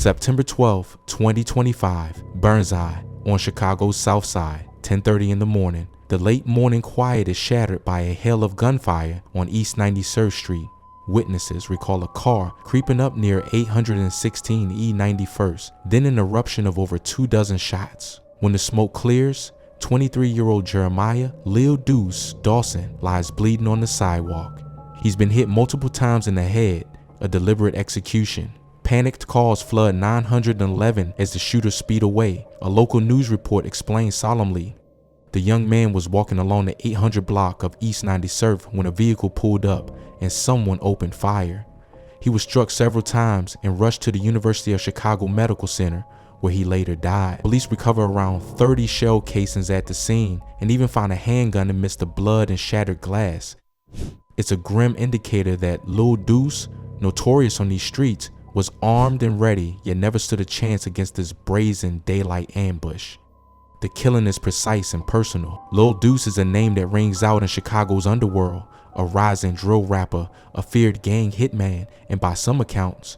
September 12, 2025, Burnside, on Chicago's south side, 10:30 in the morning. The late morning quiet is shattered by a hail of gunfire on East 93rd Street. Witnesses recall a car creeping up near 816 E 91st, then an eruption of over 24 shots. When the smoke clears, 23-year-old Jeremiah Lil Deuce Dawson lies bleeding on the sidewalk. He's been hit multiple times in the head, a deliberate execution. Panicked calls flood 911 as the shooters speed away. A local news report explains solemnly, the young man was walking along the 800 block of East 93rd when a vehicle pulled up and someone opened fire. He was struck several times and rushed to the University of Chicago Medical Center, where he later died. Police recovered around 30 shell casings at the scene and even found a handgun amidst the blood and shattered glass. It's a grim indicator that Lil Deuce, notorious on these streets, was armed and ready, yet never stood a chance against this brazen daylight ambush. The killing is precise and personal. Lil Deuce is a name that rings out in Chicago's underworld, a rising drill rapper, a feared gang hitman, and by some accounts,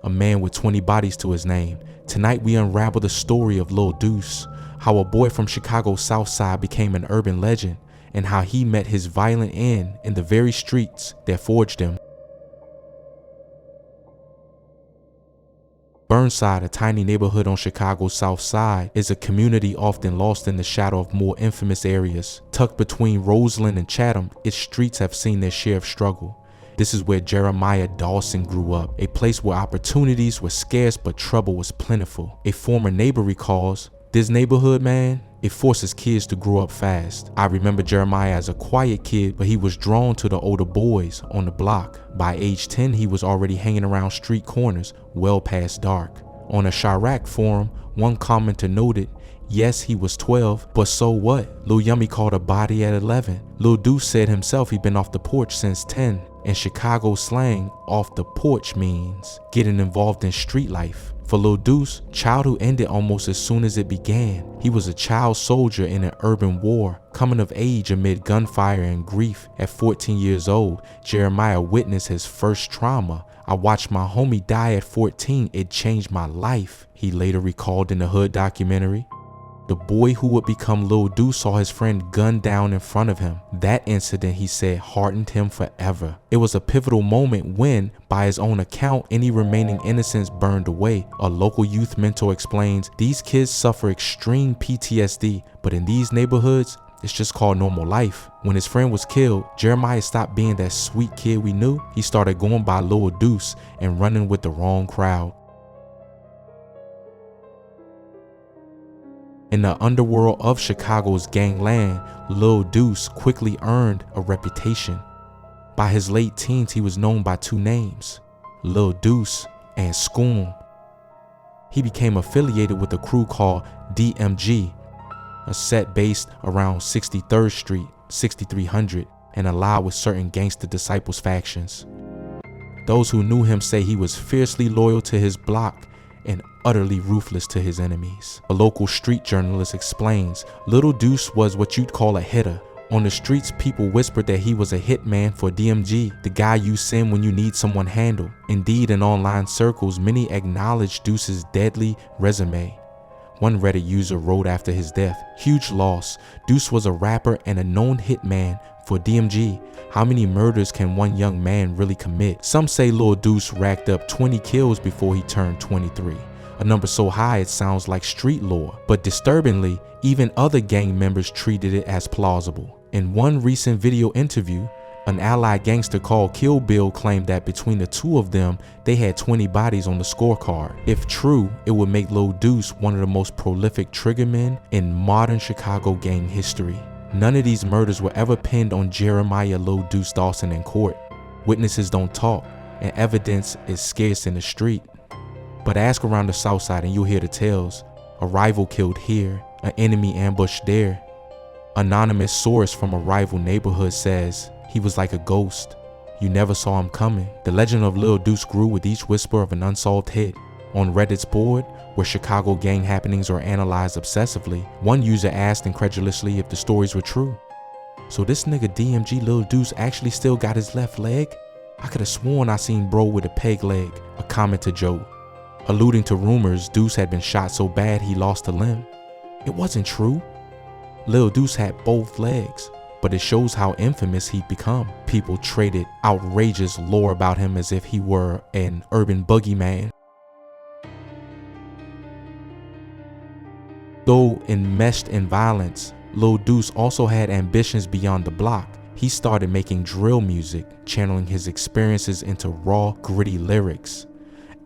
a man with 20 bodies to his name. Tonight we unravel the story of Lil Deuce, how a boy from Chicago's south side became an urban legend, and how he met his violent end in the very streets that forged him. Burnside, a tiny neighborhood on Chicago's south side, is a community often lost in the shadow of more infamous areas. Tucked between Roseland and Chatham, its streets have seen their share of struggle. This is where Jeremiah Dawson grew up, a place where opportunities were scarce but trouble was plentiful. A former neighbor recalls, "This neighborhood, man, it forces kids to grow up fast. I remember Jeremiah as a quiet kid, but he was drawn to the older boys on the block. By age 10, he was already hanging around street corners well past dark." On a Chirac forum, one commenter noted, "Yes, he was 12, but so what? Lil Yummy caught a body at 11. Lil Deuce said himself he'd been off the porch since 10. In Chicago slang, off the porch means getting involved in street life. For Lil Deuce, childhood ended almost as soon as it began. He was a child soldier in an urban war, coming of age amid gunfire and grief. At 14 years old, Jeremiah witnessed his first trauma. "I watched my homie die at 14, it changed my life," he later recalled in the Hood documentary. The boy who would become Lil Deuce saw his friend gunned down in front of him. That incident, he said, hardened him forever. It was a pivotal moment when, by his own account, any remaining innocence burned away. A local youth mentor explains, "These kids suffer extreme PTSD, but in these neighborhoods, it's just called normal life." When his friend was killed, Jeremiah stopped being that sweet kid we knew. He started going by Lil Deuce and running with the wrong crowd. In the underworld of Chicago's gangland, Lil Deuce quickly earned a reputation. By his late teens, he was known by two names, Lil Deuce and Scoom. He became affiliated with a crew called DMG, a set based around 63rd Street, 6300, and allied with certain Gangster Disciples factions. Those who knew him say he was fiercely loyal to his block and utterly ruthless to his enemies. A local street journalist explains, Lil Deuce was what you'd call a hitter. On the streets, people whispered that he was a hitman for DMG, the guy you send when you need someone handled. Indeed, in online circles, many acknowledged Deuce's deadly resume. One Reddit user wrote after his death, "Huge loss. Deuce was a rapper and a known hitman for DMG. How many murders can one young man really commit?" Some say Lil Deuce racked up 20 kills before he turned 23. A number so high it sounds like street lore. But disturbingly, even other gang members treated it as plausible. In one recent video interview, an allied gangster called Kill Bill claimed that between the two of them, they had 20 bodies on the scorecard. If true, it would make Lil Deuce one of the most prolific triggermen in modern Chicago gang history. None of these murders were ever pinned on Jeremiah Lil Deuce Dawson in court. Witnesses don't talk, and evidence is scarce in the street. But ask around the south side and you'll hear the tales. A rival killed here, an enemy ambushed there. Anonymous source from a rival neighborhood says, he was like a ghost. You never saw him coming. The legend of Lil Deuce grew with each whisper of an unsolved hit. On Reddit's board, where Chicago gang happenings are analyzed obsessively, one user asked incredulously if the stories were true. "So this nigga DMG Lil Deuce actually still got his left leg? I could have sworn I seen bro with a peg leg," a commenter joked. alluding to rumors Deuce had been shot so bad he lost a limb. It wasn't true. Lil Deuce had both legs, but it shows how infamous he'd become. People traded outrageous lore about him as if he were an urban boogeyman. Though enmeshed in violence, Lil Deuce also had ambitions beyond the block. He started making drill music, channeling his experiences into raw, gritty lyrics.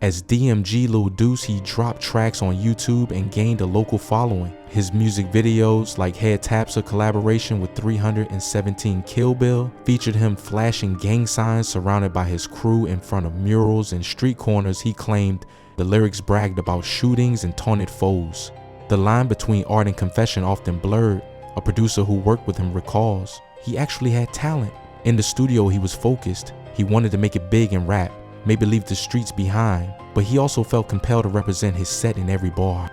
As DMG Lil Deuce, he dropped tracks on YouTube and gained a local following. His music videos, like Head Taps, a collaboration with 317 Kill Bill, featured him flashing gang signs surrounded by his crew in front of murals and street corners. He claimed the lyrics bragged about shootings and taunted foes. The line between art and confession often blurred. A producer who worked with him recalls, he actually had talent. In the studio, he was focused. He wanted to make it big in rap, maybe leave the streets behind, but he also felt compelled to represent his set in every bar.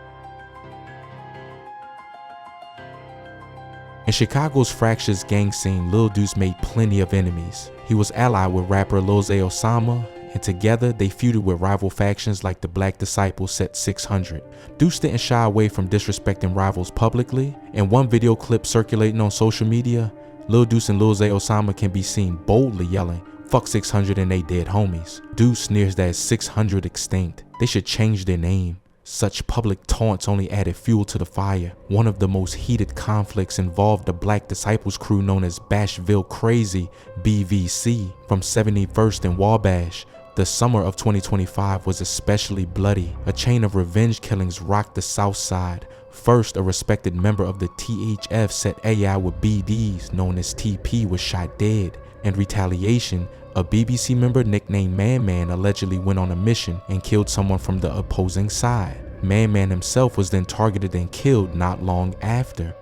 In Chicago's fractious gang scene, Lil Deuce made plenty of enemies. He was allied with rapper Lil Zay Osama, and together they feuded with rival factions like the Black Disciples Set 600. Deuce didn't shy away from disrespecting rivals publicly. In one video clip circulating on social media, Lil Deuce and Lil Zay Osama can be seen boldly yelling, "Fuck 600 and they dead homies." Deuce sneers that 600 extinct. They should change their name. Such public taunts only added fuel to the fire. One of the most heated conflicts involved the Black Disciples crew known as Bashville Crazy, BVC, from 71st and Wabash. The summer of 2025 was especially bloody. A chain of revenge killings rocked the southside. First, a respected member of the THF set AI with BDs known as TP was shot dead. In retaliation, a BBC member nicknamed Man Man allegedly went on a mission and killed someone from the opposing side. Man Man himself was then targeted and killed not long after.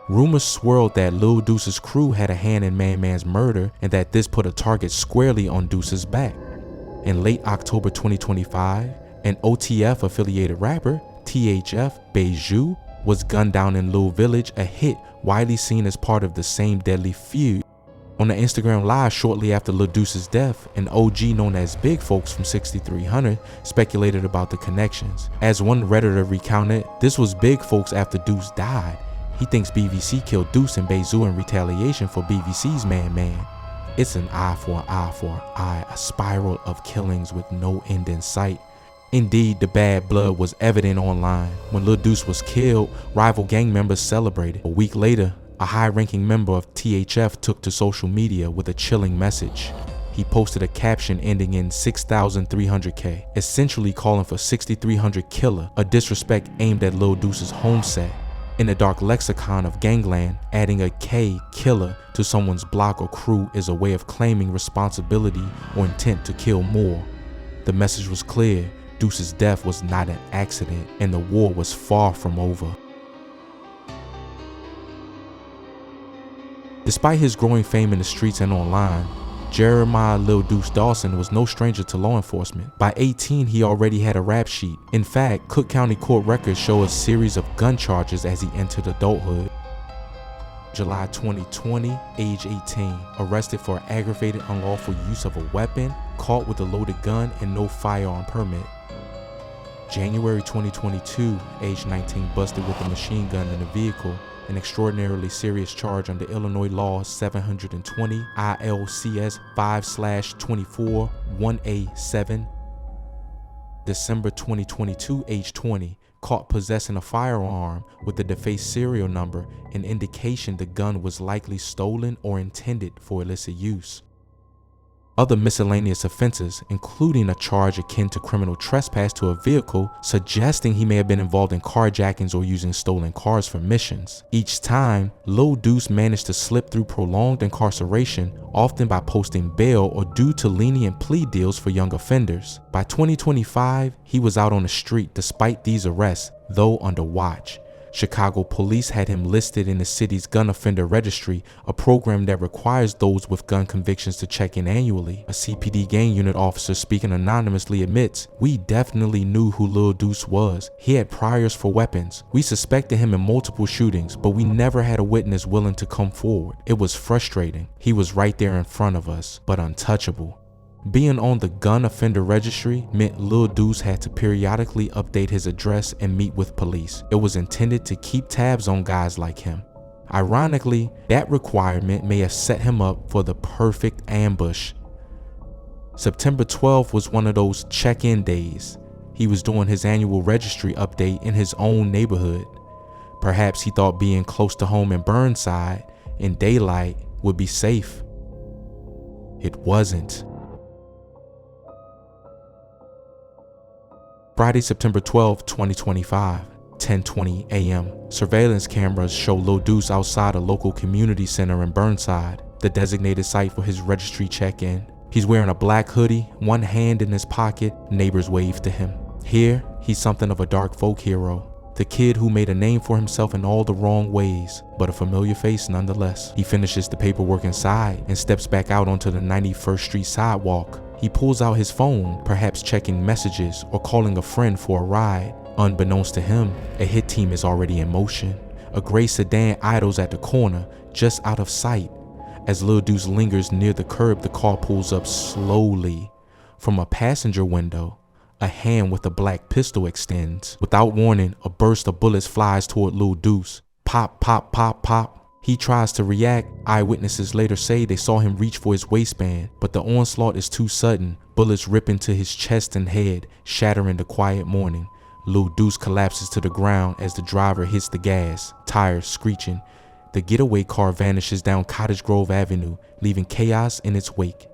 Rumors swirled that Lil Deuce's crew had a hand in Man Man's murder and that this put a target squarely on Deuce's back. In late October 2025, an OTF affiliated rapper, THF Beju, was gunned down in Lil Village, a hit widely seen as part of the same deadly feud. On the Instagram Live shortly after Lil Deuce's death, an OG known as Big Folks from 6300 speculated about the connections. As one Redditor recounted, this was Big Folks after Deuce died. He thinks BVC killed Deuce and Bezu in retaliation for BVC's Man Man. It's an eye for an eye for an eye, a spiral of killings with no end in sight. Indeed, the bad blood was evident online. When Lil Deuce was killed, rival gang members celebrated. A week later, a high-ranking member of THF took to social media with a chilling message. He posted a caption ending in 6,300K, essentially calling for 6,300 killer, a disrespect aimed at Lil Deuce's home set. In the dark lexicon of gangland, adding a K, killer, to someone's block or crew is a way of claiming responsibility or intent to kill more. The message was clear. Deuce's death was not an accident, and the war was far from over. Despite his growing fame in the streets and online, Jeremiah Lil Deuce Dawson was no stranger to law enforcement. By 18, he already had a rap sheet. In fact, Cook County court records show a series of gun charges as he entered adulthood. July 2020, age 18, arrested for aggravated unlawful use of a weapon, caught with a loaded gun and no firearm permit. January 2022, age 19, busted with a machine gun in a vehicle, an extraordinarily serious charge under Illinois Law 720 ILCS 5/24 1A7. December 2022, age 20, caught possessing a firearm with the defaced serial number, an indication the gun was likely stolen or intended for illicit use. Other miscellaneous offenses, including a charge akin to criminal trespass to a vehicle, suggesting he may have been involved in carjackings or using stolen cars for missions. Each time, Lil Deuce managed to slip through prolonged incarceration, often by posting bail or due to lenient plea deals for young offenders. By 2025, he was out on the street despite these arrests, though under watch. Chicago police had him listed in the city's gun offender registry, a program that requires those with gun convictions to check in annually. A CPD gang unit officer speaking anonymously admits, "We definitely knew who Lil Deuce was. He had priors for weapons. We suspected him in multiple shootings, but we never had a witness willing to come forward. It was frustrating. He was right there in front of us, but untouchable." Being on the gun offender registry meant Lil Deuce had to periodically update his address and meet with police. It was intended to keep tabs on guys like him. Ironically, that requirement may have set him up for the perfect ambush. September 12th was one of those check-in days. He was doing his annual registry update in his own neighborhood. Perhaps he thought being close to home in Burnside in daylight would be safe. It wasn't. Friday, September 12, 2025, 10:20 a.m. Surveillance cameras show Lil Deuce outside a local community center in Burnside, the designated site for his registry check-in. He's wearing a black hoodie, one hand in his pocket. Neighbors wave to him. Here, he's something of a dark folk hero. The kid who made a name for himself in all the wrong ways, but a familiar face nonetheless. He finishes the paperwork inside and steps back out onto the 91st Street sidewalk. He pulls out his phone, perhaps checking messages or calling a friend for a ride. Unbeknownst to him, a hit team is already in motion. A gray sedan idles at the corner, just out of sight. As Lil Deuce lingers near the curb, the car pulls up slowly. From a passenger window, a hand with a black pistol extends. Without warning, a burst of bullets flies toward Lil Deuce. Pop, pop, pop, pop. He tries to react. Eyewitnesses later say they saw him reach for his waistband, but the onslaught is too sudden. Bullets rip into his chest and head, shattering the quiet morning. Lil Deuce collapses to the ground as the driver hits the gas, tires screeching. The getaway car vanishes down Cottage Grove Avenue, leaving chaos in its wake.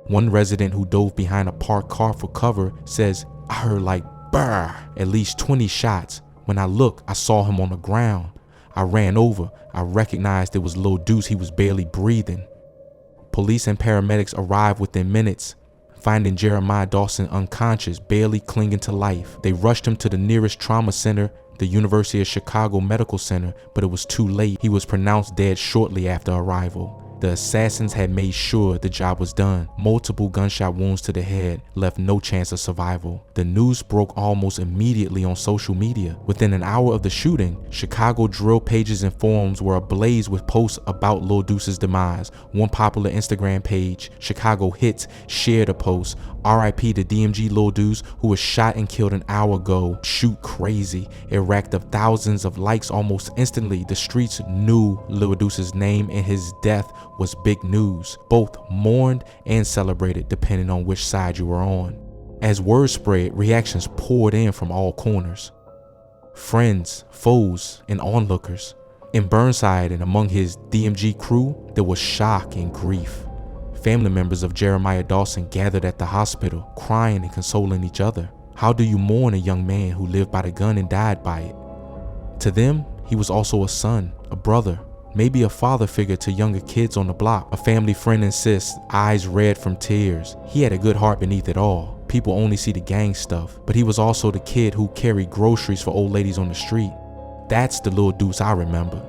One resident who dove behind a parked car for cover says, "I heard like brrr, at least 20 shots. When I looked, I saw him on the ground. I ran over. I recognized it was Lil Deuce. He was barely breathing." Police and paramedics arrive within minutes, finding Jeremiah Dawson unconscious, barely clinging to life. They rushed him to the nearest trauma center, the University of Chicago Medical Center, but it was too late. He was pronounced dead shortly after arrival. The assassins had made sure the job was done. Multiple gunshot wounds to the head left no chance of survival. The news broke almost immediately on social media. Within an hour of the shooting, Chicago drill pages and forums were ablaze with posts about Lil Deuce's demise. One popular Instagram page, Chicago Hits, shared a post, "RIP to DMG Lil Deuce, who was shot and killed an hour ago. Shoot crazy." It racked up thousands of likes almost instantly. The streets knew Lil Deuce's name, and his death was big news. Both mourned and celebrated depending on which side you were on. As word spread, reactions poured in from all corners. Friends, foes, and onlookers. In Burnside and among his DMG crew, there was shock and grief. Family members of Jeremiah Dawson gathered at the hospital, crying and consoling each other. How do you mourn a young man who lived by the gun and died by it? To them, he was also a son, a brother, maybe a father figure to younger kids on the block. A family friend insists, eyes red from tears. He had a good heart beneath it all. People only see the gang stuff, but he was also the kid who carried groceries for old ladies on the street. That's the Lil Deuce I remember.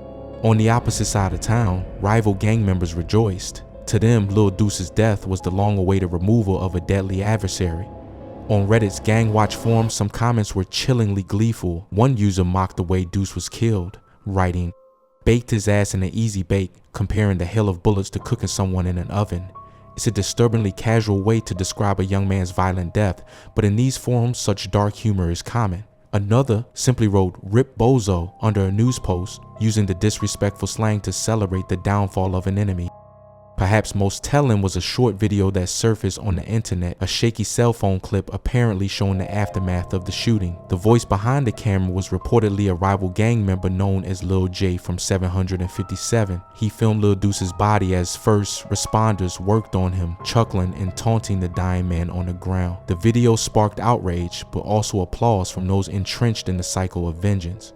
On the opposite side of town, rival gang members rejoiced. To them, Lil Deuce's death was the long-awaited removal of a deadly adversary. On Reddit's Gang Watch forum, some comments were chillingly gleeful. One user mocked the way Deuce was killed, writing, "Baked his ass in an easy bake," comparing the hail of bullets to cooking someone in an oven. It's a disturbingly casual way to describe a young man's violent death, but in these forums, such dark humor is common. Another simply wrote "Rip Bozo" under a news post, using the disrespectful slang to celebrate the downfall of an enemy. Perhaps most telling was a short video that surfaced on the internet, a shaky cell phone clip apparently showing the aftermath of the shooting. The voice behind the camera was reportedly a rival gang member known as Lil J from 757. He filmed Lil Deuce's body as first responders worked on him, chuckling and taunting the dying man on the ground. The video sparked outrage, but also applause from those entrenched in the cycle of vengeance.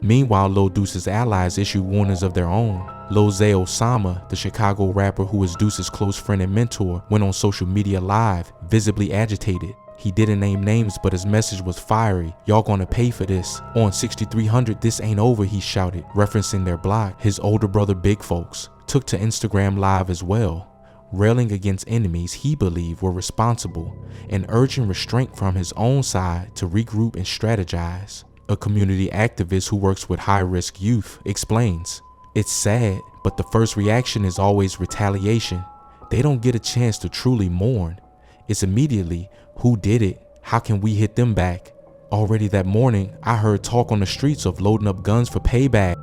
Meanwhile, Lil Deuce's allies issued warnings of their own. Lil Zay Osama, the Chicago rapper who was Deuce's close friend and mentor, went on social media live, visibly agitated. He didn't name names, but his message was fiery. "Y'all gonna pay for this. On 6300, this ain't over," he shouted, referencing their block. His older brother Big Folks took to Instagram Live as well, railing against enemies he believed were responsible and urging restraint from his own side to regroup and strategize. A community activist who works with high-risk youth explains, "It's sad, but the first reaction is always retaliation. They don't get a chance to truly mourn. It's immediately, who did it? How can we hit them back? Already that morning, I heard talk on the streets of loading up guns for payback.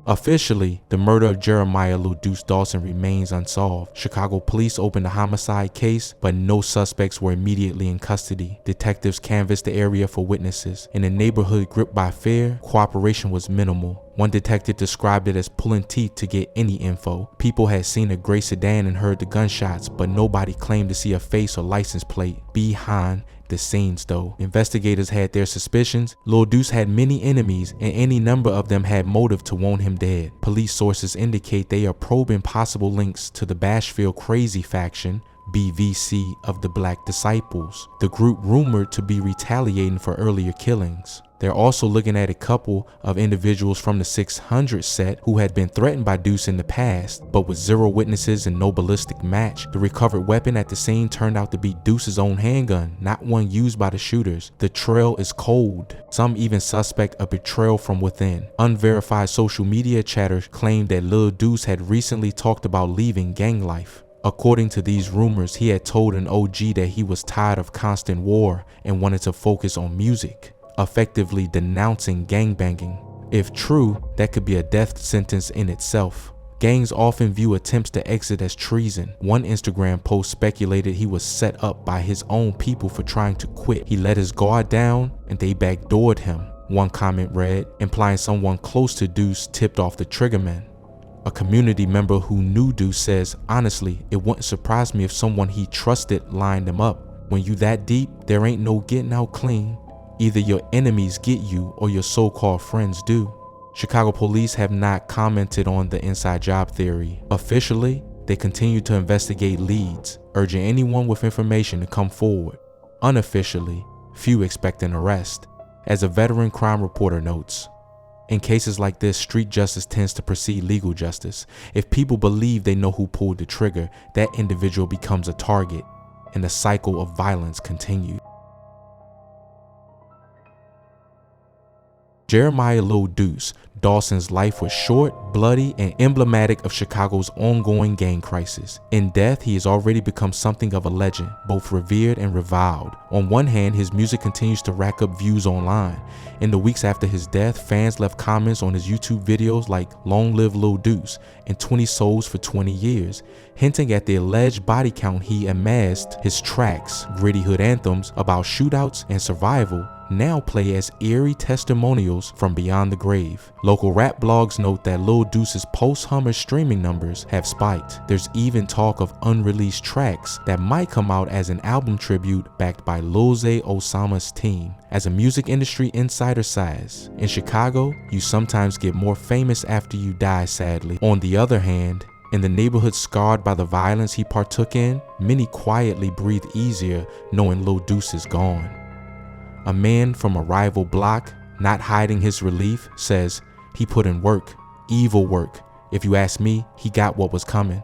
Officially, the murder of Jeremiah Lil Deuce Dawson remains unsolved. Chicago police opened a homicide case, but no suspects were immediately in custody. Detectives canvassed the area for witnesses. In a neighborhood gripped by fear, cooperation was minimal. One detective described it as pulling teeth to get any info. People had seen a gray sedan and heard the gunshots, but nobody claimed to see a face or license plate behind the scenes though. Investigators had their suspicions. Lil Deuce had many enemies, and any number of them had motive to want him dead. Police sources indicate they are probing possible links to the Bashville Crazy faction, BVC, of the Black Disciples, the group rumored to be retaliating for earlier killings. They're also looking at a couple of individuals from the 600 set who had been threatened by Deuce in the past, but with zero witnesses and no ballistic match. The recovered weapon at the scene turned out to be Deuce's own handgun, not one used by the shooters. The trail is cold. Some even suspect a betrayal from within. Unverified social media chatter claimed that Lil Deuce had recently talked about leaving gang life. According to these rumors, he had told an OG that he was tired of constant war and wanted to focus on music, effectively denouncing gangbanging. If true, that could be a death sentence in itself. Gangs often view attempts to exit as treason. One Instagram post speculated he was set up by his own people for trying to quit. He let his guard down and they backdoored him. One comment read, implying someone close to Deuce tipped off the triggerman. A community member who knew Deuce says, honestly, it wouldn't surprise me if someone he trusted lined him up. When you that deep, there ain't no getting out clean. Either your enemies get you or your so-called friends do. Chicago police have not commented on the inside job theory. Officially, they continue to investigate leads, urging anyone with information to come forward. Unofficially, few expect an arrest. As a veteran crime reporter notes, in cases like this, street justice tends to precede legal justice. If people believe they know who pulled the trigger, that individual becomes a target, and the cycle of violence continues. Jeremiah Lil Deuce Dawson's life was short, bloody, and emblematic of Chicago's ongoing gang crisis. In death, he has already become something of a legend, both revered and reviled. On one hand, his music continues to rack up views online. In the weeks after his death, fans left comments on his YouTube videos like "Long live Lil Deuce" and 20 souls for 20 years, hinting at the alleged body count he amassed. His tracks, gritty hood anthems about shootouts and survival, now play as eerie testimonials from beyond the grave. Local rap blogs note that Lil Deuce's post-Hummer streaming numbers have spiked. There's even talk of unreleased tracks that might come out as an album tribute backed by Lil Zay Osama's team. As a music industry insider says, in Chicago, you sometimes get more famous after you die, sadly. On the other hand, in the neighborhood scarred by the violence he partook in, many quietly breathe easier knowing Lil Deuce is gone. A man from a rival block, not hiding his relief, says he put in work, evil work. If you ask me, he got what was coming.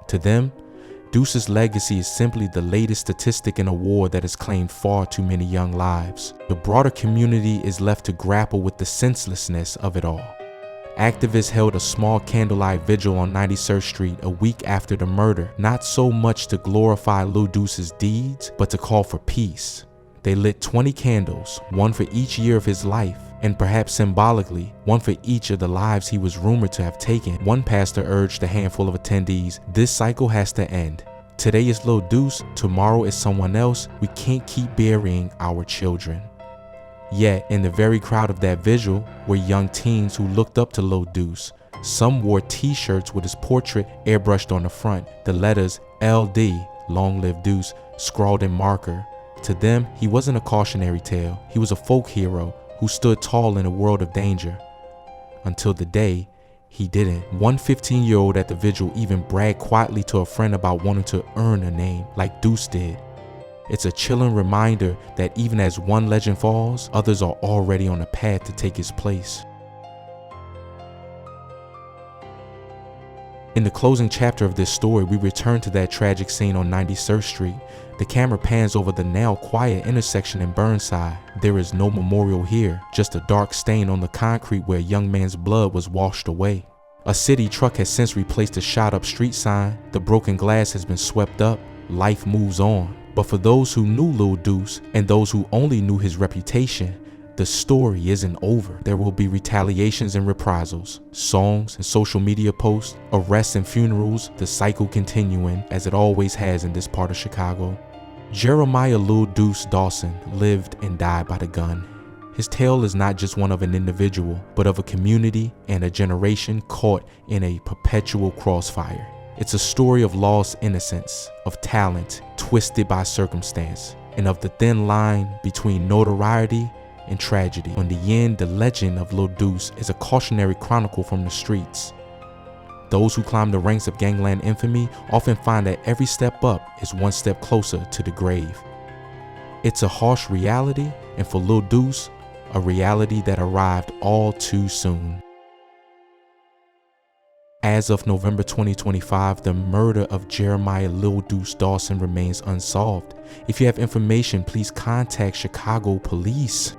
To them, Deuce's legacy is simply the latest statistic in a war that has claimed far too many young lives. The broader community is left to grapple with the senselessness of it all. Activists held a small candlelight vigil on 93rd Street a week after the murder, not so much to glorify Lil Deuce's deeds, but to call for peace. They lit 20 candles, one for each year of his life, and perhaps symbolically, one for each of the lives he was rumored to have taken. One pastor urged a handful of attendees, this cycle has to end. Today is Lil Deuce, tomorrow is someone else. We can't keep burying our children. Yet, in the very crowd of that vigil were young teens who looked up to Lil Deuce. Some wore t-shirts with his portrait airbrushed on the front, the letters LD, Long Live Deuce, scrawled in marker. To them, he wasn't a cautionary tale. He was a folk hero who stood tall in a world of danger. Until the day he didn't. One 15-year-old at the vigil even bragged quietly to a friend about wanting to earn a name like Deuce did. It's a chilling reminder that even as one legend falls, others are already on a path to take his place. In the closing chapter of this story, we return to that tragic scene on 93rd Street. The camera pans over the now quiet intersection in Burnside. There is no memorial here, just a dark stain on the concrete where a young man's blood was washed away. A city truck has since replaced the shot up street sign, the broken glass has been swept up, life moves on. But for those who knew Lil Deuce and those who only knew his reputation, the story isn't over. There will be retaliations and reprisals, songs and social media posts, arrests and funerals, the cycle continuing as it always has in this part of Chicago. Jeremiah Lil Deuce Dawson lived and died by the gun. His tale is not just one of an individual, but of a community and a generation caught in a perpetual crossfire. It's a story of lost innocence, of talent twisted by circumstance, and of the thin line between notoriety and tragedy. In the end, the legend of Lil Deuce is a cautionary chronicle from the streets. Those who climb the ranks of gangland infamy often find that every step up is one step closer to the grave. It's a harsh reality, and for Lil Deuce, a reality that arrived all too soon. As of November 2025, the murder of Jeremiah Lil Deuce Dawson remains unsolved. If you have information, please contact Chicago police.